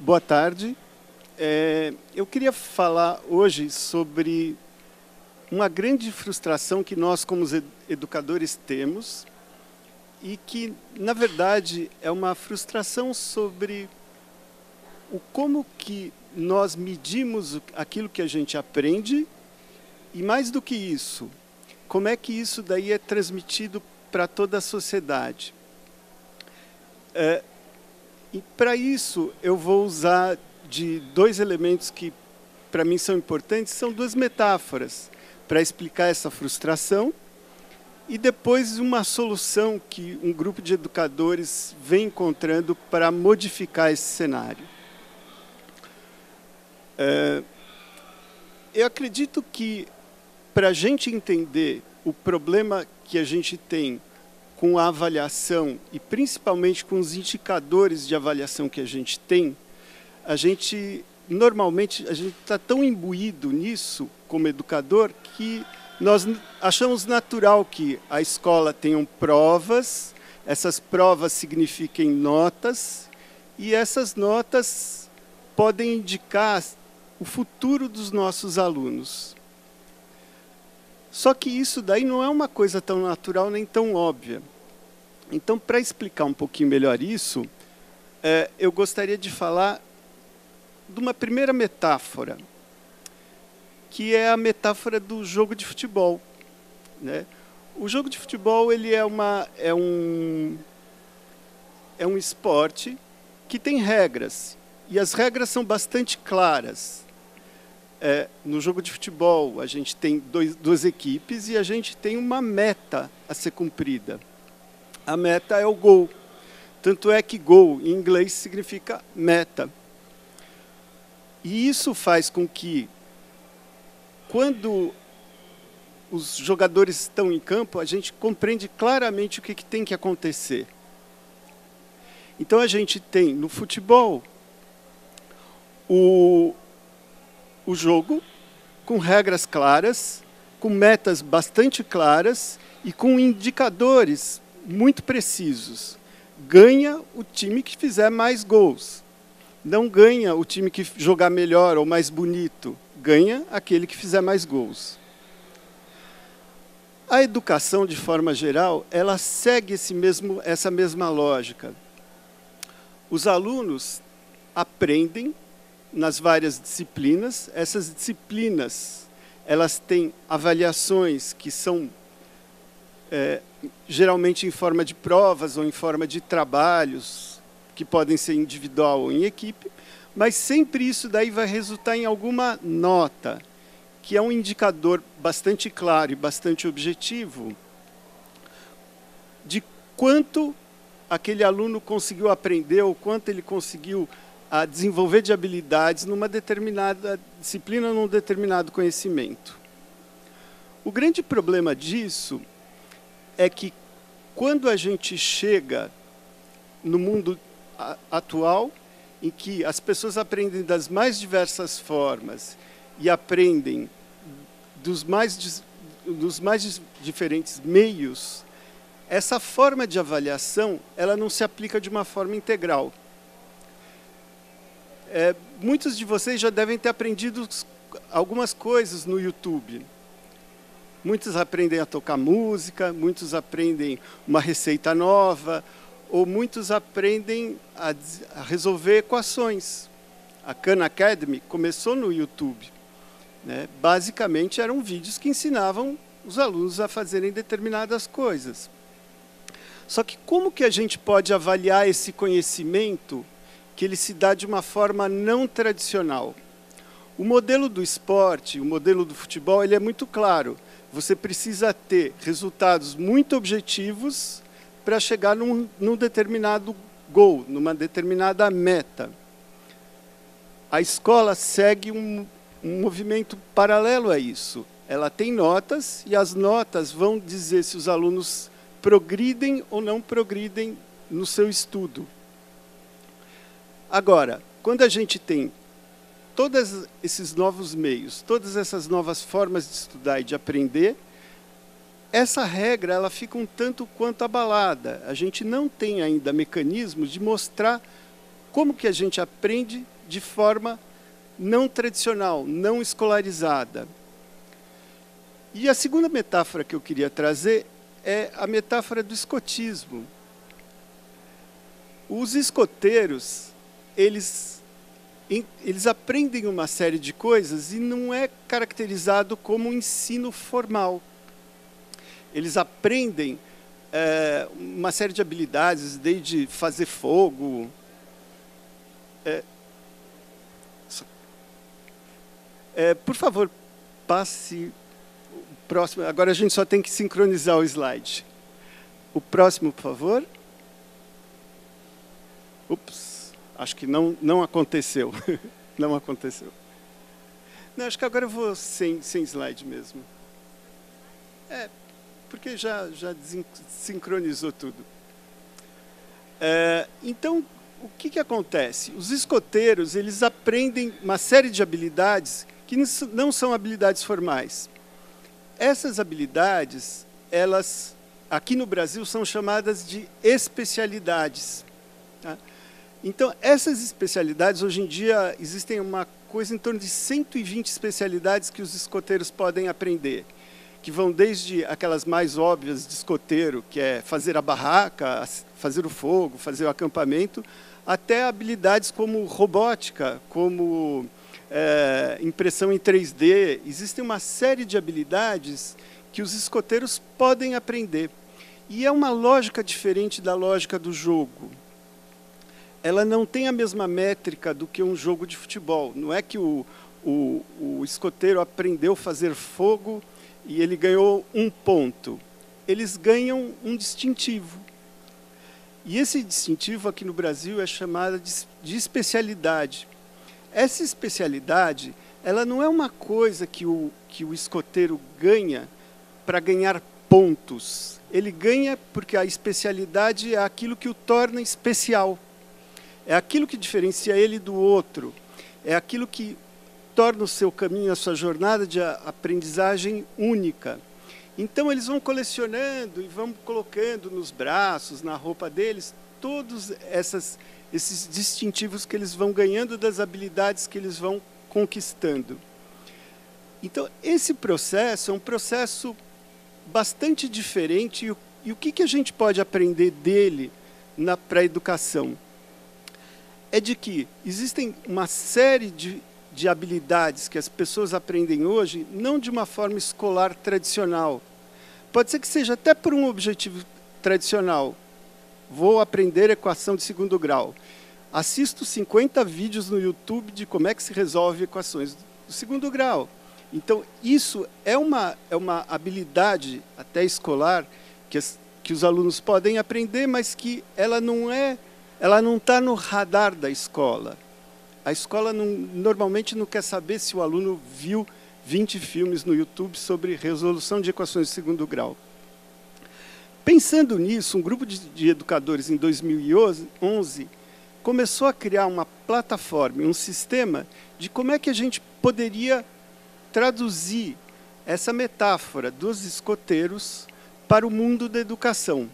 Boa tarde. Eu queria falar hoje sobre uma grande frustração que nós, como educadores, temos e que, na verdade, é uma frustração sobre como que nós medimos aquilo que a gente aprende e, mais do que isso, como é que isso daí é transmitido para toda a sociedade. E, para isso, eu vou usar de dois elementos que, para mim, são importantes, são duas metáforas, para explicar essa frustração, e depois uma solução que um grupo de educadores vem encontrando para modificar esse cenário. Eu acredito que, para a gente entender o problema que a gente tem com a avaliação, e principalmente com os indicadores de avaliação que a gente tem, normalmente, a gente está tão imbuído nisso, como educador, que nós achamos natural que a escola tenha provas, essas provas signifiquem notas, e essas notas podem indicar o futuro dos nossos alunos. Só que isso daí não é uma coisa tão natural nem tão óbvia. Então, para explicar um pouquinho melhor isso, eu gostaria de falar de uma primeira metáfora, que é a metáfora do jogo de futebol, né? O jogo de futebol ele é um esporte que tem regras, e as regras são bastante claras. No jogo de futebol, a gente tem duas equipes e a gente tem uma meta a ser cumprida. A meta é o gol. Tanto é que gol, em inglês, significa meta. E isso faz com que, quando os jogadores estão em campo, a gente compreende claramente o que tem que acontecer. Então, a gente tem, no futebol, o jogo com regras claras, com metas bastante claras e com indicadores muito precisos. Ganha o time que fizer mais gols. Não ganha o time que jogar melhor ou mais bonito. Ganha aquele que fizer mais gols. A educação, de forma geral, ela segue essa mesma lógica. Os alunos aprendem nas várias disciplinas. Essas disciplinas, elas têm avaliações que são geralmente em forma de provas ou em forma de trabalhos, que podem ser individual ou em equipe, mas sempre isso daí vai resultar em alguma nota, que é um indicador bastante claro e bastante objetivo de quanto aquele aluno conseguiu aprender ou quanto ele conseguiu desenvolver de habilidades numa determinada disciplina, num determinado conhecimento. O grande problema disso é que, quando a gente chega no mundo atual, em que as pessoas aprendem das mais diversas formas e aprendem dos mais diferentes meios, essa forma de avaliação ela não se aplica de uma forma integral. Muitos de vocês já devem ter aprendido algumas coisas no YouTube. Muitos aprendem a tocar música, muitos aprendem uma receita nova, ou muitos aprendem a resolver equações. A Khan Academy começou no YouTube, né? Basicamente, eram vídeos que ensinavam os alunos a fazerem determinadas coisas. Só que como que a gente pode avaliar esse conhecimento que ele se dá de uma forma não tradicional? O modelo do esporte, o modelo do futebol, ele é muito claro. Você precisa ter resultados muito objetivos para chegar num determinado gol, numa determinada meta. A escola segue um movimento paralelo a isso. Ela tem notas, e as notas vão dizer se os alunos progridem ou não progridem no seu estudo. Agora, quando a gente tem todos esses novos meios, todas essas novas formas de estudar e de aprender, essa regra ela fica um tanto quanto abalada. A gente não tem ainda mecanismos de mostrar como que a gente aprende de forma não tradicional, não escolarizada. E a segunda metáfora que eu queria trazer é a metáfora do escotismo. Os escoteiros, eles aprendem uma série de coisas e não é caracterizado como um ensino formal. Eles aprendem uma série de habilidades, desde fazer fogo. Por favor, passe o próximo. Agora a gente só tem que sincronizar o slide. O próximo, por favor. Ups, acho que não aconteceu. Não aconteceu. Não, acho que agora eu vou sem slide mesmo. Porque já sincronizou tudo. Então, o que acontece? Os escoteiros, eles aprendem uma série de habilidades que não são habilidades formais. Essas habilidades, elas, aqui no Brasil, são chamadas de especialidades. Tá? Então, essas especialidades, hoje em dia, existem uma coisa em torno de 120 especialidades que os escoteiros podem aprender, que vão desde aquelas mais óbvias de escoteiro, que é fazer a barraca, fazer o fogo, fazer o acampamento, até habilidades como robótica, como impressão em 3D. Existem uma série de habilidades que os escoteiros podem aprender. E é uma lógica diferente da lógica do jogo. Ela não tem a mesma métrica do que um jogo de futebol. Não é que o escoteiro aprendeu a fazer fogo e ele ganhou 1 ponto. Eles ganham um distintivo. E esse distintivo aqui no Brasil é chamado de especialidade. Essa especialidade, ela não é uma coisa que o escoteiro ganha para ganhar pontos. Ele ganha porque a especialidade é aquilo que o torna especial. É aquilo que diferencia ele do outro. É aquilo que torna o seu caminho, a sua jornada de aprendizagem única. Então, eles vão colecionando e vão colocando nos braços, na roupa deles, todos esses distintivos que eles vão ganhando das habilidades que eles vão conquistando. Então, esse processo é um processo bastante diferente. E o que a gente pode aprender dele para a educação? É de que existem uma série de habilidades que as pessoas aprendem hoje, não de uma forma escolar tradicional. Pode ser que seja até por um objetivo tradicional. Vou aprender equação de 2º grau. Assisto 50 vídeos no YouTube de como é que se resolve equações do 2º grau. Então, isso é uma habilidade até escolar que os alunos podem aprender, mas que ela não está no radar da escola. A escola normalmente não quer saber se o aluno viu 20 filmes no YouTube sobre resolução de equações de 2º grau. Pensando nisso, um grupo de educadores, em 2011, começou a criar uma plataforma, um sistema de como é que a gente poderia traduzir essa metáfora dos escoteiros para o mundo da educação.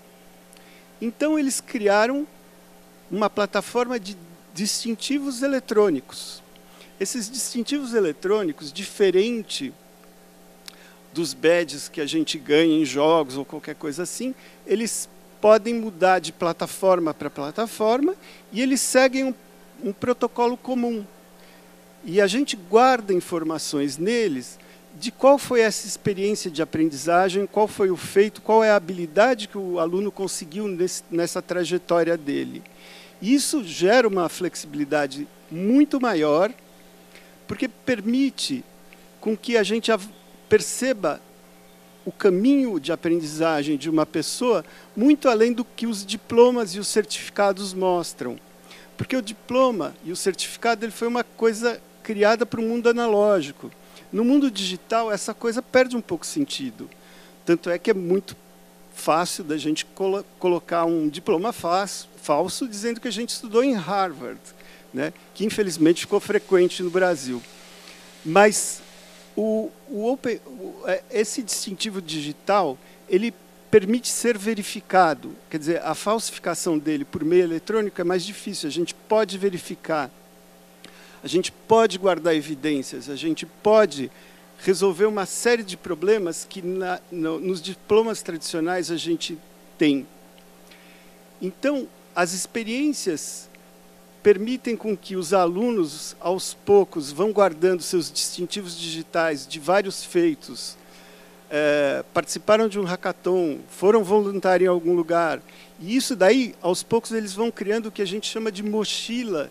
Então, eles criaram uma plataforma de distintivos eletrônicos. Esses distintivos eletrônicos, diferente dos badges que a gente ganha em jogos ou qualquer coisa assim, eles podem mudar de plataforma para plataforma e eles seguem um protocolo comum. E a gente guarda informações neles de qual foi essa experiência de aprendizagem, qual foi o feito, qual é a habilidade que o aluno conseguiu nessa trajetória dele. Isso gera uma flexibilidade muito maior, porque permite com que a gente perceba o caminho de aprendizagem de uma pessoa muito além do que os diplomas e os certificados mostram. Porque o diploma e o certificado ele foi uma coisa criada para o mundo analógico. No mundo digital, essa coisa perde um pouco sentido. Tanto é que é muito fácil da gente colocar um diploma falso dizendo que a gente estudou em Harvard, né? Que infelizmente ficou frequente no Brasil. Mas esse distintivo digital, ele permite ser verificado. Quer dizer, a falsificação dele por meio eletrônico é mais difícil. A gente pode verificar a gente pode guardar evidências, a gente pode resolver uma série de problemas que nos diplomas tradicionais a gente tem. Então, as experiências permitem com que os alunos, aos poucos, vão guardando seus distintivos digitais de vários feitos, participaram de um hackathon, foram voluntários em algum lugar, e isso daí, aos poucos, eles vão criando o que a gente chama de mochila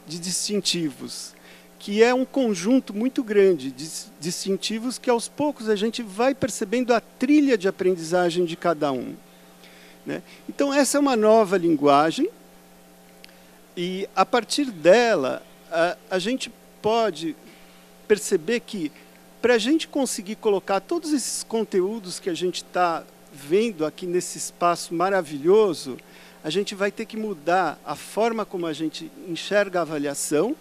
de distintivos, que é um conjunto muito grande de distintivos que, aos poucos, a gente vai percebendo a trilha de aprendizagem de cada um, né? Então, essa é uma nova linguagem, e, a partir dela, a gente pode perceber que, para a gente conseguir colocar todos esses conteúdos que a gente está vendo aqui nesse espaço maravilhoso, a gente vai ter que mudar a forma como a gente enxerga a avaliação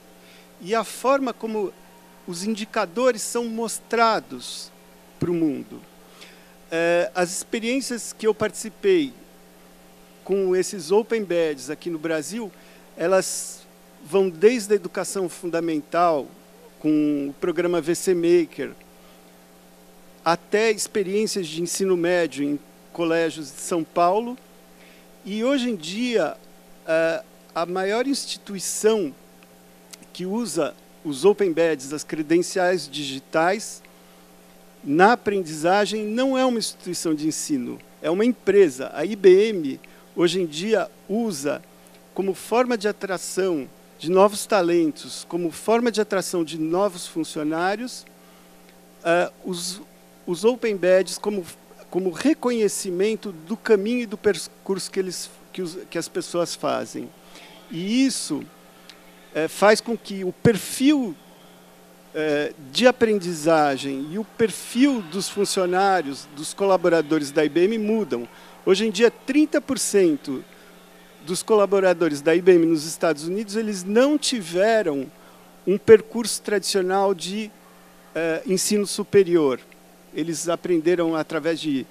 e a forma como os indicadores são mostrados para o mundo. As experiências que eu participei com esses Open Badges aqui no Brasil, elas vão desde a educação fundamental, com o programa VC Maker, até experiências de ensino médio em colégios de São Paulo. E, hoje em dia, a maior instituição que usa os Open Badges, as credenciais digitais, na aprendizagem, não é uma instituição de ensino, é uma empresa. A IBM, hoje em dia, usa como forma de atração de novos talentos, como forma de atração de novos funcionários, os Open Badges como reconhecimento do caminho e do percurso que as pessoas fazem. E isso faz com que o perfil de aprendizagem e o perfil dos funcionários, dos colaboradores da IBM mudam. Hoje em dia, 30% dos colaboradores da IBM nos Estados Unidos, eles não tiveram um percurso tradicional de ensino superior. Eles aprenderam através de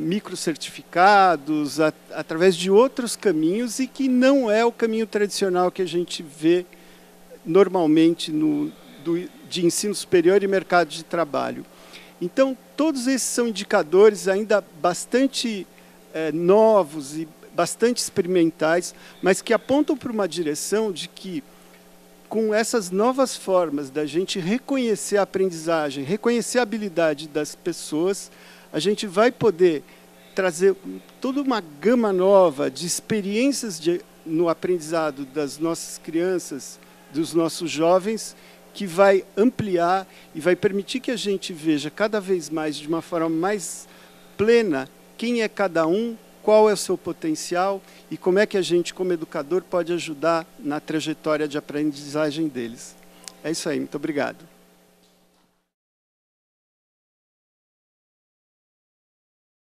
microcertificados, através de outros caminhos, e que não é o caminho tradicional que a gente vê normalmente de ensino superior e mercado de trabalho. Então, todos esses são indicadores ainda bastante novos e bastante experimentais, mas que apontam para uma direção de que, com essas novas formas da gente reconhecer a aprendizagem, reconhecer a habilidade das pessoas, a gente vai poder trazer toda uma gama nova de experiências no aprendizado das nossas crianças, dos nossos jovens, que vai ampliar e vai permitir que a gente veja cada vez mais, de uma forma mais plena, quem é cada um, qual é o seu potencial e como é que a gente, como educador, pode ajudar na trajetória de aprendizagem deles. É isso aí, muito obrigado.